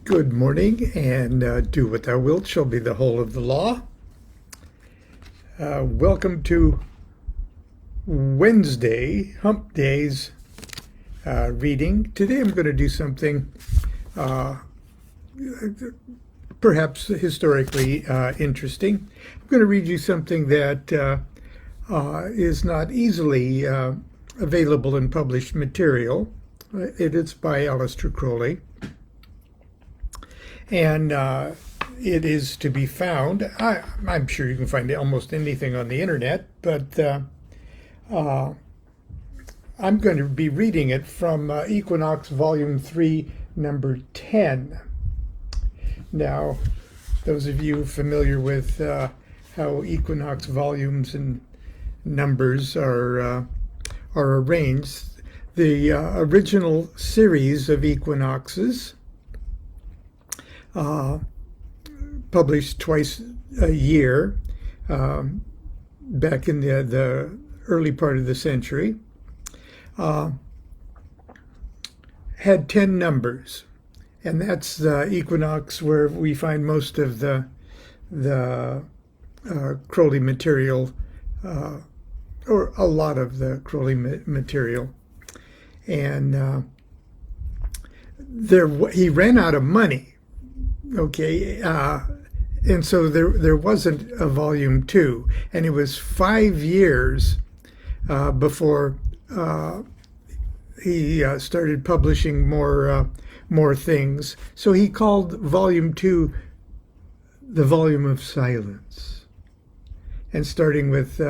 Good morning, and do what thou wilt shall be the whole of the law. Welcome to Wednesday, Hump Days reading. Today I'm going to do something perhaps historically interesting. I'm going to read you something that is not easily available in published material. It is by Aleister Crowley. And it is to be found, I'm sure you can find almost anything on the internet, but I'm going to be reading it from Equinox Volume 3, Number 10. Now, those of you familiar with how Equinox volumes and numbers are arranged, the original series of equinoxes published twice a year back in the early part of the century, had 10 numbers, and that's the equinox where we find most of the Crowley material, or a lot of the Crowley material. And he ran out of money. Okay, and so there wasn't a volume 2, and it was 5 years before he started publishing more things. So he called volume 2 the volume of silence, and starting with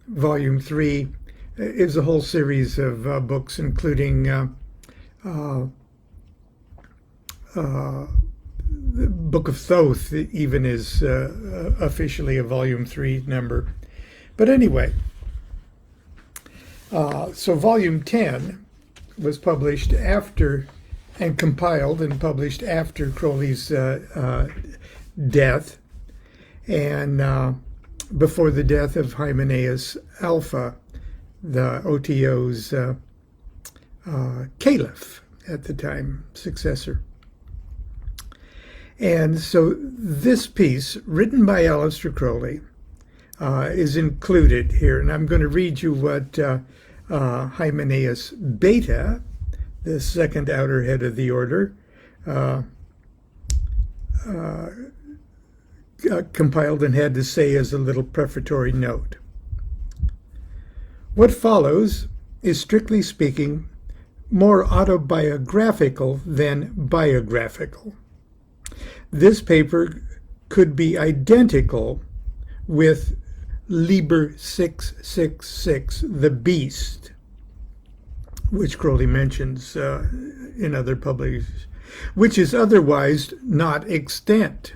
volume 3 is a whole series of books, including the Book of Thoth even is officially a volume 3 number. But anyway, so volume 10 was published after, and compiled and published after Crowley's death, and before the death of Hymenaeus Alpha, the OTO's caliph at the time, successor. And so this piece, written by Aleister Crowley, is included here. And I'm going to read you what Hymenaeus Beta, the second outer head of the order, compiled and had to say as a little prefatory note. What follows is, strictly speaking, more autobiographical than biographical. This paper could be identical with Liber 666, the Beast, which Crowley mentions in other publications, which is otherwise not extant.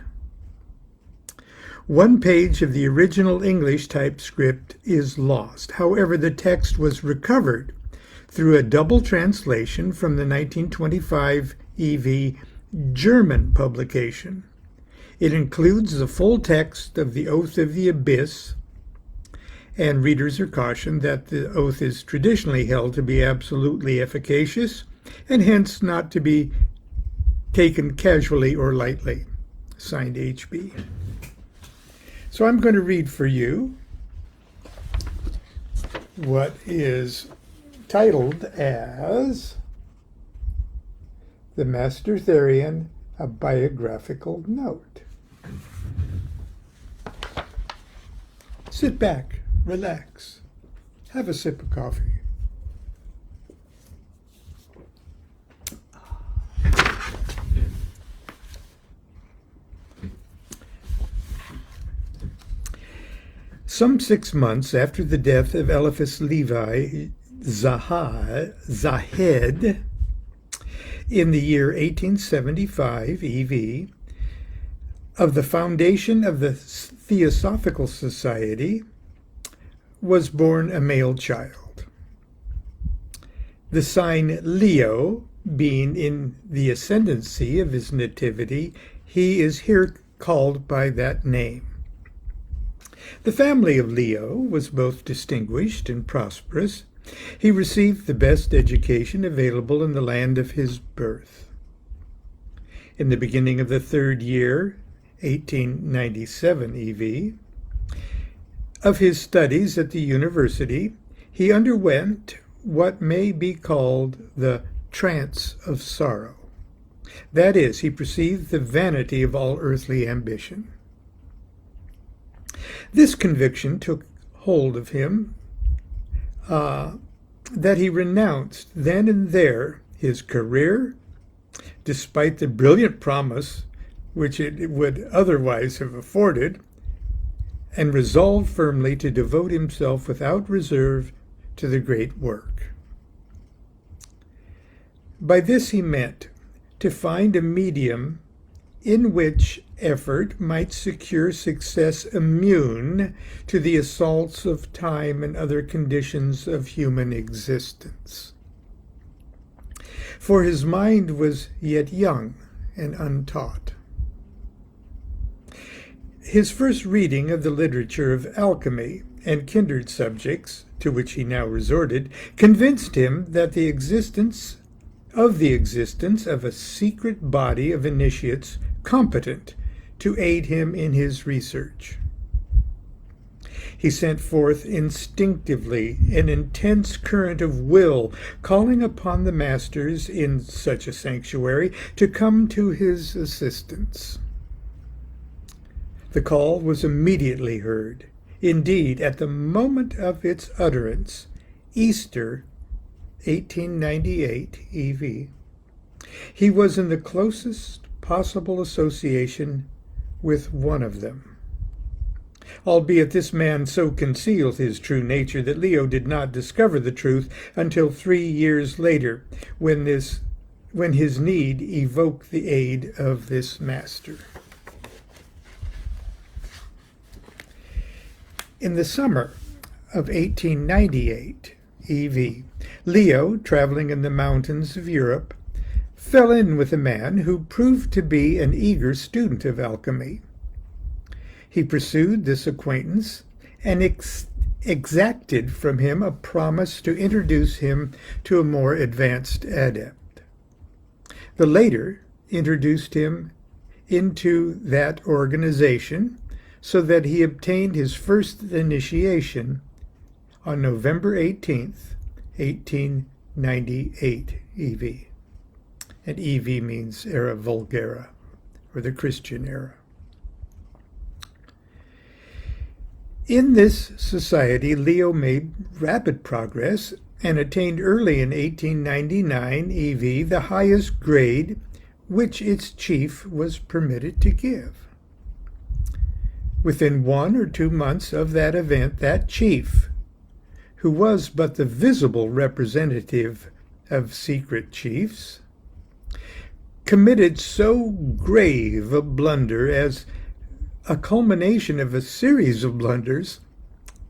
One page of the original English typescript is lost. However, the text was recovered through a double translation from the 1925 EV German publication. It includes the full text of the Oath of the Abyss, and readers are cautioned that the oath is traditionally held to be absolutely efficacious and hence not to be taken casually or lightly. Signed, H.B. So I'm going to read for you what is titled as The Master Therion, a Biographical Note. Sit back, relax, have a sip of coffee. Some 6 months after the death of Eliphas Levi Zahed, in the year 1875 EV, of the foundation of the Theosophical Society, was born a male child. The sign Leo being in the ascendancy of his nativity, he is here called by that name. The family of Leo was both distinguished and prosperous. He received the best education available in the land of his birth. In the beginning of the third year, 1897 EV, of his studies at the university, he underwent what may be called the trance of sorrow. That is, he perceived the vanity of all earthly ambition. This conviction took hold of him that he renounced then and there his career, despite the brilliant promise which it would otherwise have afforded, and resolved firmly to devote himself without reserve to the great work. By this he meant to find a medium in which effort might secure success immune to the assaults of time and other conditions of human existence. For his mind was yet young and untaught. His first reading of the literature of alchemy and kindred subjects, to which he now resorted, convinced him that the existence of a secret body of initiates competent to aid him in his research. He sent forth instinctively an intense current of will, calling upon the masters in such a sanctuary to come to his assistance. The call was immediately heard. Indeed, at the moment of its utterance, Easter 1898 EV, he was in the closest possible association with one of them. Albeit this man so concealed his true nature that Leo did not discover the truth until 3 years later, when his need evoked the aid of this master. In the summer of 1898 EV, Leo, traveling in the mountains of Europe, fell in with a man who proved to be an eager student of alchemy. He pursued this acquaintance and exacted from him a promise to introduce him to a more advanced adept. The latter introduced him into that organization, so that he obtained his first initiation on November 18th, 1898 EV. And EV means Era Vulgara, or the Christian era. In this society, Leo made rapid progress and attained early in 1899 EV the highest grade which its chief was permitted to give. Within 1 or 2 months of that event, that chief, who was but the visible representative of secret chiefs, committed so grave a blunder as a culmination of a series of blunders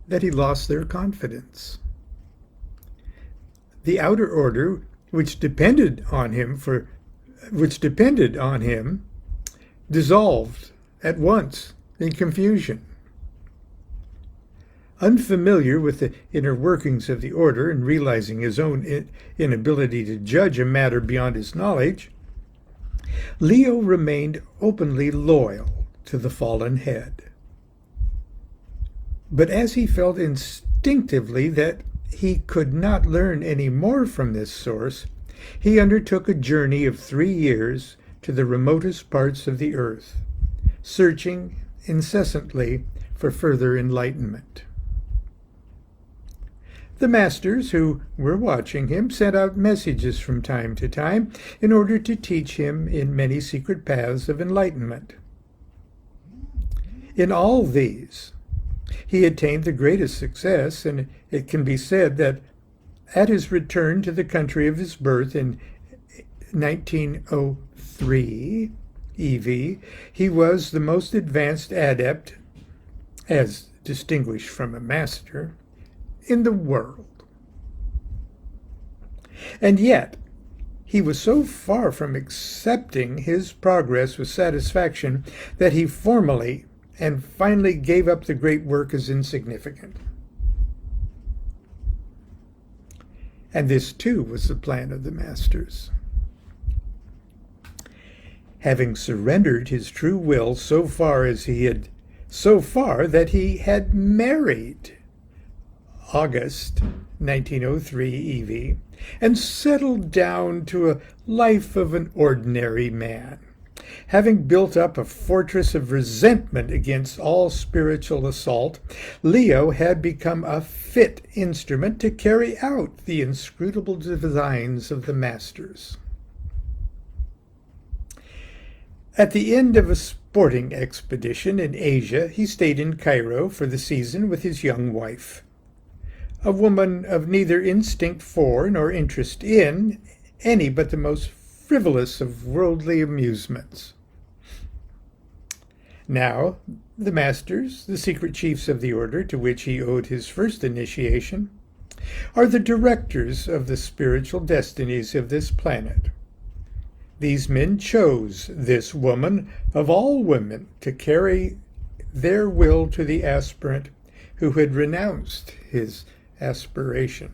that he lost their confidence. The outer order, which depended on him, dissolved at once in confusion. Unfamiliar with the inner workings of the order and realizing his own inability to judge a matter beyond his knowledge, Leo remained openly loyal to the fallen head. But as he felt instinctively that he could not learn any more from this source, he undertook a journey of 3 years to the remotest parts of the earth, searching incessantly for further enlightenment. The masters who were watching him sent out messages from time to time in order to teach him in many secret paths of enlightenment. In all these, he attained the greatest success, and it can be said that at his return to the country of his birth in 1903 EV, he was the most advanced adept, as distinguished from a master, in the world. And yet, he was so far from accepting his progress with satisfaction that he formally and finally gave up the great work as insignificant. And this, too, was the plan of the masters. having surrendered his true will so far that he had married August 1903 EV and settled down to a life of an ordinary man. Having built up a fortress of resentment against all spiritual assault, Leo had become a fit instrument to carry out the inscrutable designs of the masters. At the end of a sporting expedition in Asia, he stayed in Cairo for the season with his young wife, a woman of neither instinct for nor interest in any but the most frivolous of worldly amusements. Now, the masters, the secret chiefs of the order to which he owed his first initiation, are the directors of the spiritual destinies of this planet. These men chose this woman of all women to carry their will to the aspirant who had renounced his aspiration.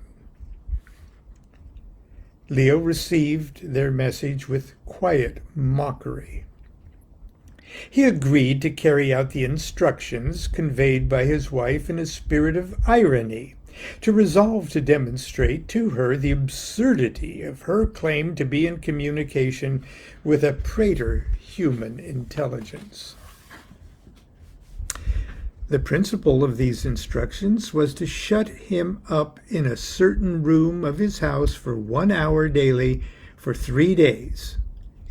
Leo received their message with quiet mockery. He agreed to carry out the instructions conveyed by his wife in a spirit of irony, to resolve to demonstrate to her the absurdity of her claim to be in communication with a praetor human intelligence. The principle of these instructions was to shut him up in a certain room of his house for 1 hour daily for 3 days,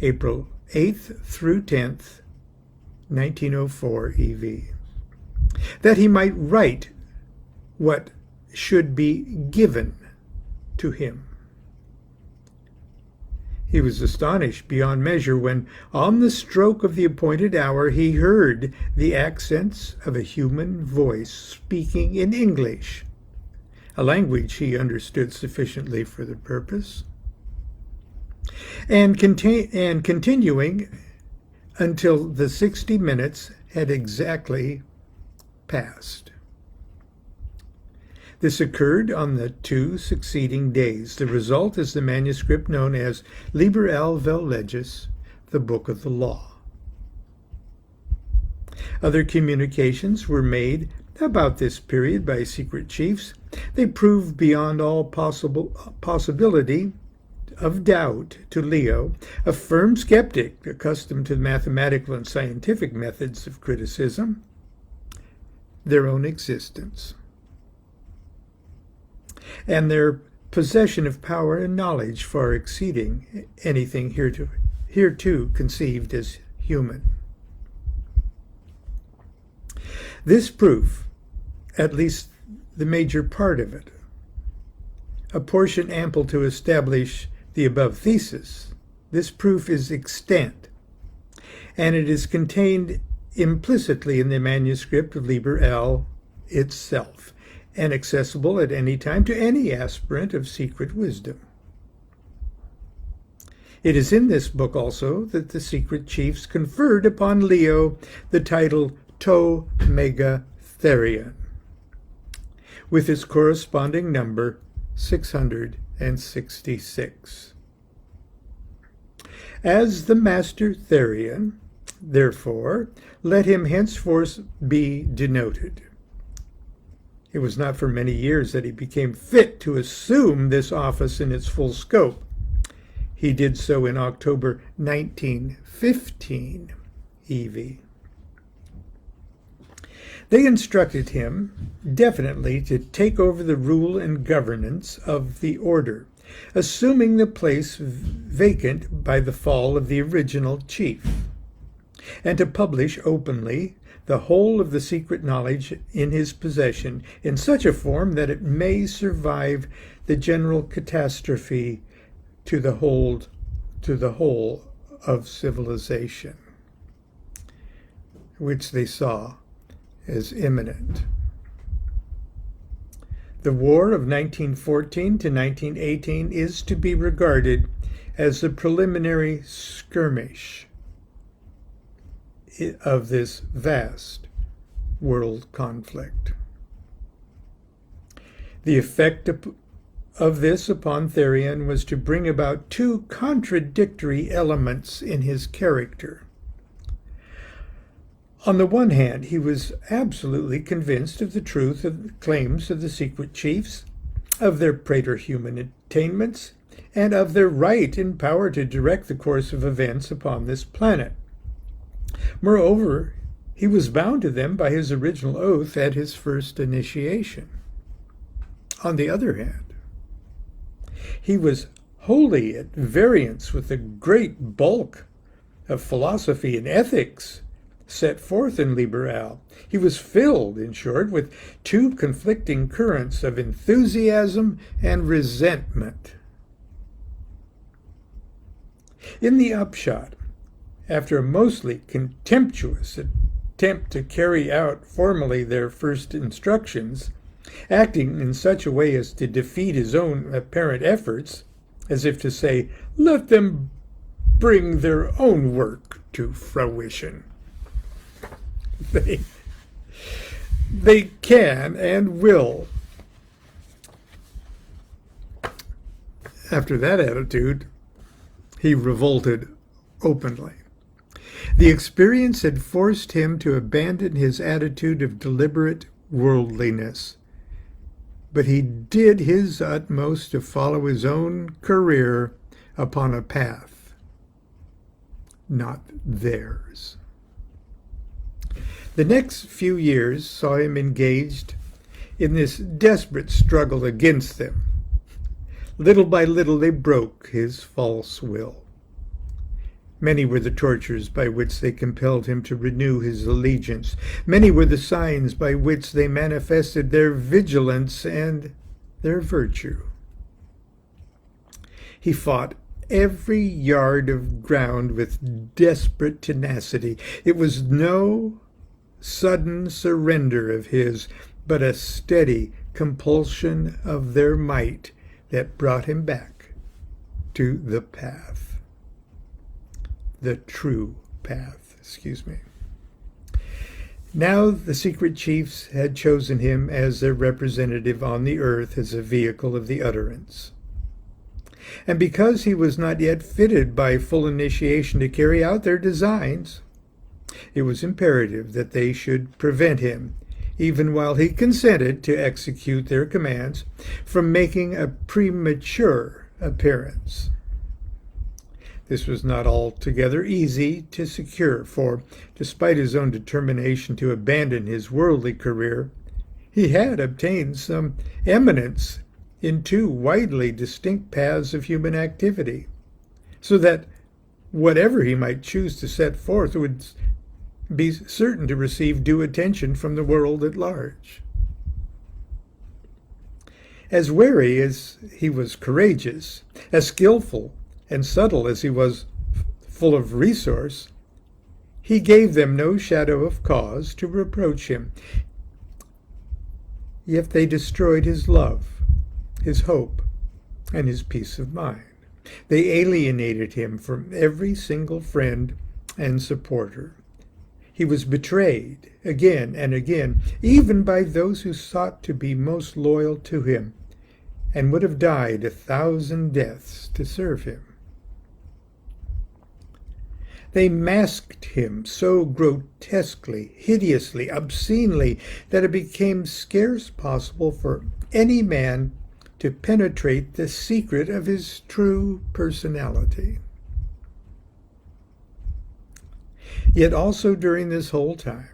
April 8th through 10th, 1904 EV, that he might write what should be given to him. He was astonished beyond measure when, on the stroke of the appointed hour, he heard the accents of a human voice speaking in English, a language he understood sufficiently for the purpose, and continuing until the 60 minutes had exactly passed. This occurred on the 2 succeeding days. The result is the manuscript known as Liber Al Vel Legis, the Book of the Law. Other communications were made about this period by secret chiefs. They proved beyond all possibility of doubt to Leo, a firm skeptic accustomed to mathematical and scientific methods of criticism, their own existence, and their possession of power and knowledge far exceeding anything hereto conceived as human. This proof, at least the major part of it, a portion ample to establish the above thesis, this proof is extant, and it is contained implicitly in the manuscript of Liber Al itself, and accessible at any time to any aspirant of secret wisdom. It is in this book also that the secret chiefs conferred upon Leo the title To Mega Therion, with its corresponding number 666. As the Master Therion, therefore, let him henceforth be denoted. It was not for many years that he became fit to assume this office in its full scope. He did so in October 1915 EV. They instructed him definitely to take over the rule and governance of the order, assuming the place vacant by the fall of the original chief, and to publish openly the whole of the secret knowledge in his possession in such a form that it may survive the general catastrophe to the whole of civilization, which they saw as imminent. The war of 1914 to 1918 is to be regarded as the preliminary skirmish of this vast world conflict. The effect of this upon therion was to bring about two contradictory elements in his character. On the one hand, he was absolutely convinced of the truth of the claims of the secret chiefs, of their praetor-human attainments, and of their right and power to direct the course of events upon this planet. Moreover, he was bound to them by his original oath at his first initiation. On the other hand, he was wholly at variance with the great bulk of philosophy and ethics set forth in Liberal. He was filled, in short, with two conflicting currents of enthusiasm and resentment. In the upshot, after a mostly contemptuous attempt to carry out formally their first instructions, acting in such a way as to defeat his own apparent efforts, as if to say, let them bring their own work to fruition. They can and will. After that attitude, he revolted openly. The experience had forced him to abandon his attitude of deliberate worldliness, but he did his utmost to follow his own career upon a path, not theirs. The next few years saw him engaged in this desperate struggle against them. Little by little they broke his false will. Many were the tortures by which they compelled him to renew his allegiance. Many were the signs by which they manifested their vigilance and their virtue. He fought every yard of ground with desperate tenacity. It was no sudden surrender of his, but a steady compulsion of their might that brought him back to the path. The true path, Now the secret chiefs had chosen him as their representative on the earth as a vehicle of the utterance. And because he was not yet fitted by full initiation to carry out their designs, it was imperative that they should prevent him, even while he consented to execute their commands, from making a premature appearance. This was not altogether easy to secure, for, despite his own determination to abandon his worldly career, he had obtained some eminence in two widely distinct paths of human activity, so that whatever he might choose to set forth would be certain to receive due attention from the world at large. As wary as he was courageous, as skillful and subtle as he was full of resource, he gave them no shadow of cause to reproach him. Yet they destroyed his love, his hope, and his peace of mind. They alienated him from every single friend and supporter. He was betrayed again and again, even by those who sought to be most loyal to him, and would have died 1,000 deaths to serve him. They masked him so grotesquely, hideously, obscenely, that it became scarce possible for any man to penetrate the secret of his true personality. Yet also during this whole time,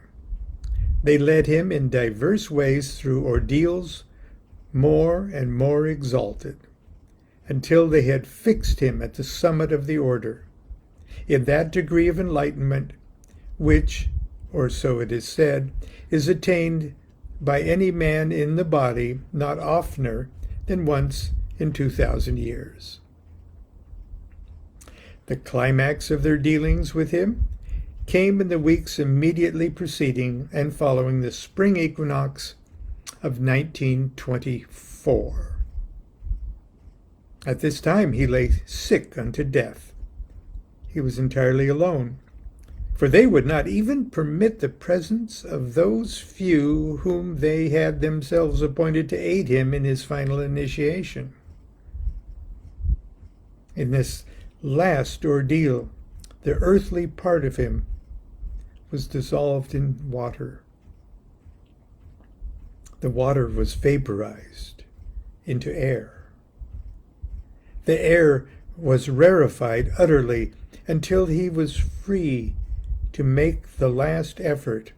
they led him in diverse ways through ordeals more and more exalted, until they had fixed him at the summit of the order, in that degree of enlightenment which, or so it is said, is attained by any man in the body not oftener than once in 2,000 years. The climax of their dealings with him came in the weeks immediately preceding and following the spring equinox of 1924. At this time he lay sick unto death. He was entirely alone, for they would not even permit the presence of those few whom they had themselves appointed to aid him in his final initiation. In this last ordeal, the earthly part of him was dissolved in water. The water was vaporized into air. The air was rarefied utterly until he was free to make the last effort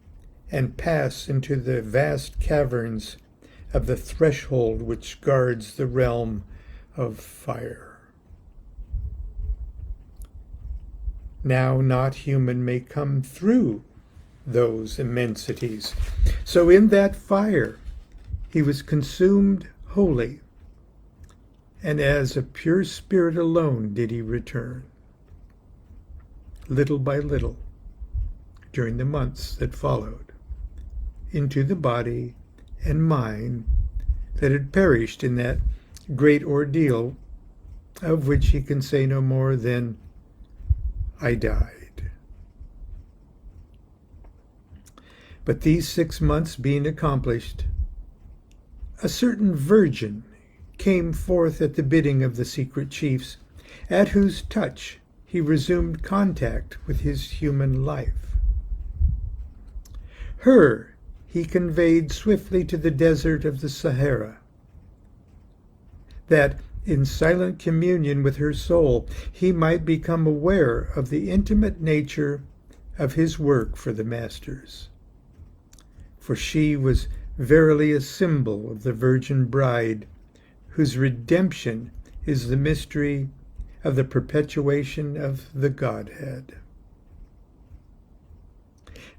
and pass into the vast caverns of the threshold which guards the realm of fire. Now not human may come through those immensities. So in that fire he was consumed wholly, and as a pure spirit alone did he return, little by little, during the months that followed, into the body and mind that had perished in that great ordeal, of which he can say no more than, I died. But these 6 months being accomplished, a certain virgin came forth at the bidding of the secret chiefs, at whose touch he resumed contact with his human life. Her he conveyed swiftly to the desert of the Sahara, that in silent communion with her soul he might become aware of the intimate nature of his work for the masters. For she was verily a symbol of the Virgin Bride, whose redemption is the mystery of the perpetuation of the Godhead.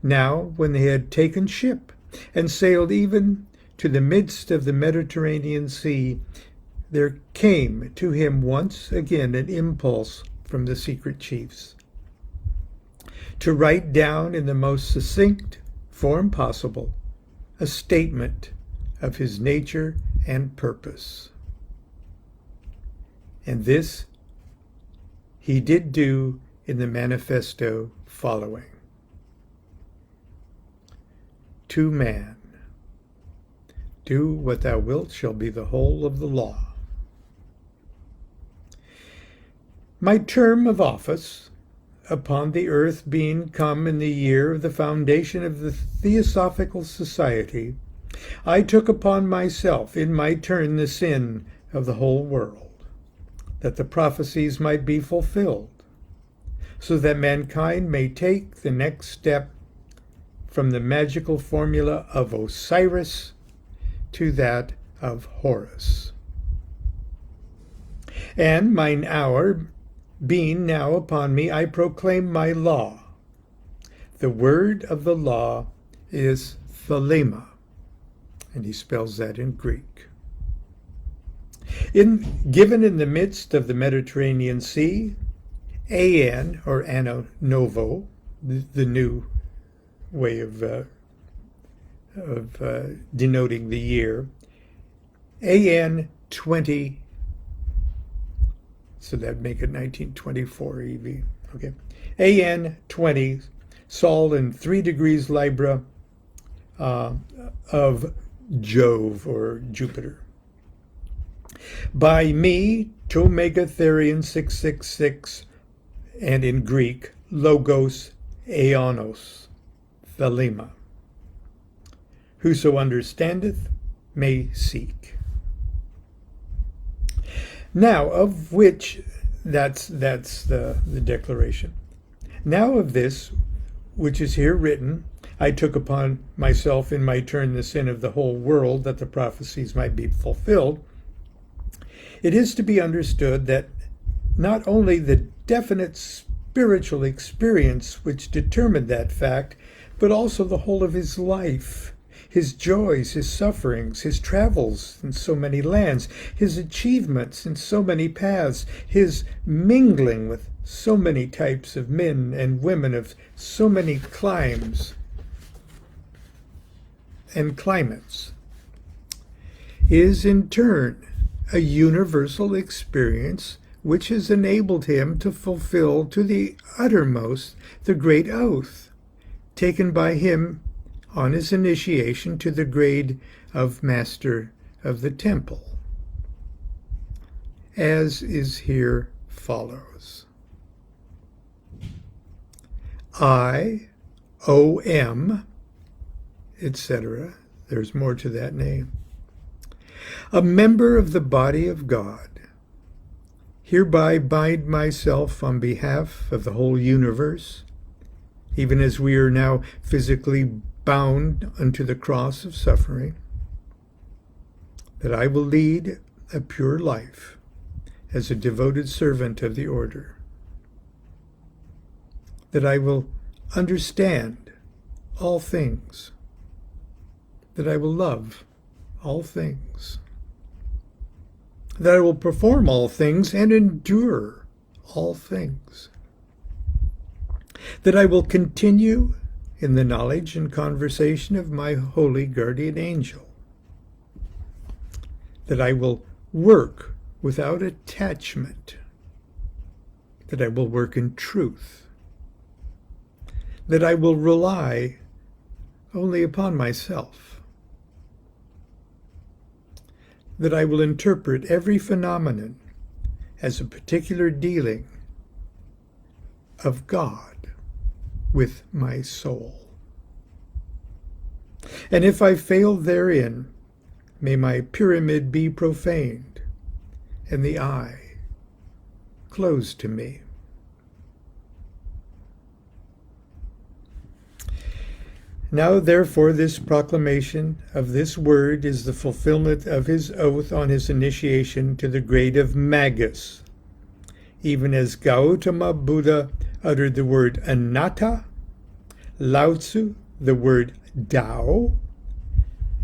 Now, when they had taken ship and sailed even to the midst of the Mediterranean Sea, there came to him once again an impulse from the secret chiefs to write down in the most succinct form possible a statement of his nature and purpose. And this he did do in the manifesto following. To man, do what thou wilt shall be the whole of the law. My term of office upon the earth being come in the year of the foundation of the Theosophical Society, I took upon myself in my turn the sin of the whole world, that the prophecies might be fulfilled, so that mankind may take the next step from the magical formula of Osiris to that of Horus. And mine hour being now upon me, I proclaim my law. The word of the law is thelema, and he spells that in Greek. Given in the midst of the Mediterranean Sea, An, or Anno Novo, the new way of denoting the year, An 20, so that'd make it 1924 EV. Okay, An 20, Sol in 3 degrees Libra of Jove or Jupiter. By me, Tomega Therion 666, and in Greek, Logos Aeonos, thelema. Whoso understandeth may seek. Now, of which, that's the declaration. Now of this, which is here written, I took upon myself in my turn the sin of the whole world, that the prophecies might be fulfilled. It is to be understood that not only the definite spiritual experience which determined that fact, but also the whole of his life, his joys, his sufferings, his travels in so many lands, his achievements in so many paths, his mingling with so many types of men and women of so many climes and climates, is in turn a universal experience which has enabled him to fulfill to the uttermost the great oath taken by him on his initiation to the grade of Master of the Temple, as is here follows. I, O-M, etc. There's more to that name. A member of the body of God, hereby bind myself on behalf of the whole universe, even as we are now physically bound unto the cross of suffering, that I will lead a pure life as a devoted servant of the order, that I will understand all things, that I will love all things, that I will perform all things and endure all things, that I will continue in the knowledge and conversation of my holy guardian angel, that I will work without attachment, that I will work in truth, that I will rely only upon myself, that I will interpret every phenomenon as a particular dealing of God with my soul. And if I fail therein, may my pyramid be profaned and the eye closed to me. Now, therefore, this proclamation of this word is the fulfillment of his oath on his initiation to the grade of Magus, even as Gautama Buddha uttered the word anatta, Lao Tzu the word Tao,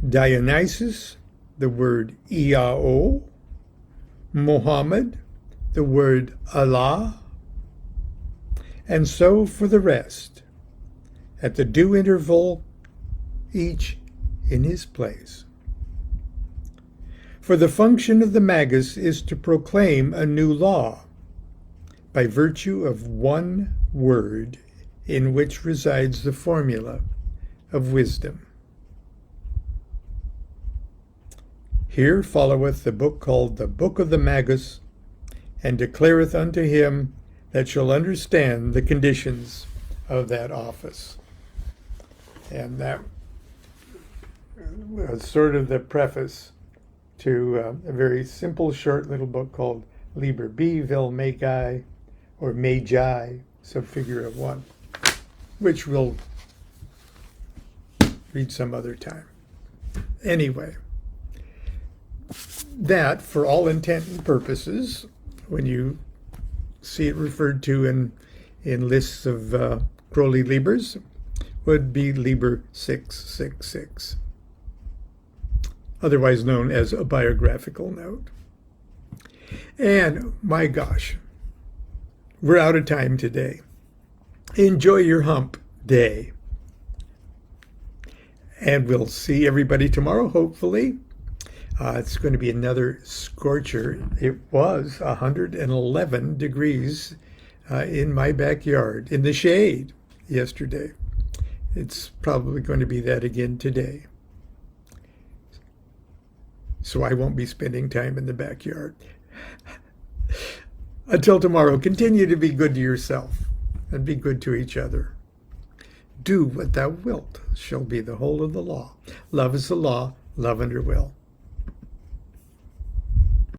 Dionysus the word Iao, Muhammad the word Allah, and so for the rest, at the due interval, each in his place. For the function of the Magus is to proclaim a new law by virtue of one word in which resides the formula of wisdom. Here followeth the book called the Book of the Magus, and declareth unto him that shall understand the conditions of that office. And that was sort of the preface to a very simple, short little book called Liber B, Vil Magi, or Magi, subfigure of one, which we'll read some other time. Anyway, that, for all intent and purposes, when you see it referred to in lists of Crowley Libers, would be Liber 666, otherwise known as a biographical note. And my gosh, we're out of time today. Enjoy your hump day. And we'll see everybody tomorrow, hopefully. It's going to be another scorcher. It was 111 degrees in my backyard, in the shade, yesterday. It's probably going to be that again today. So I won't be spending time in the backyard. Until tomorrow, continue to be good to yourself and be good to each other. Do what thou wilt shall be the whole of the law. Love is the law, love under will.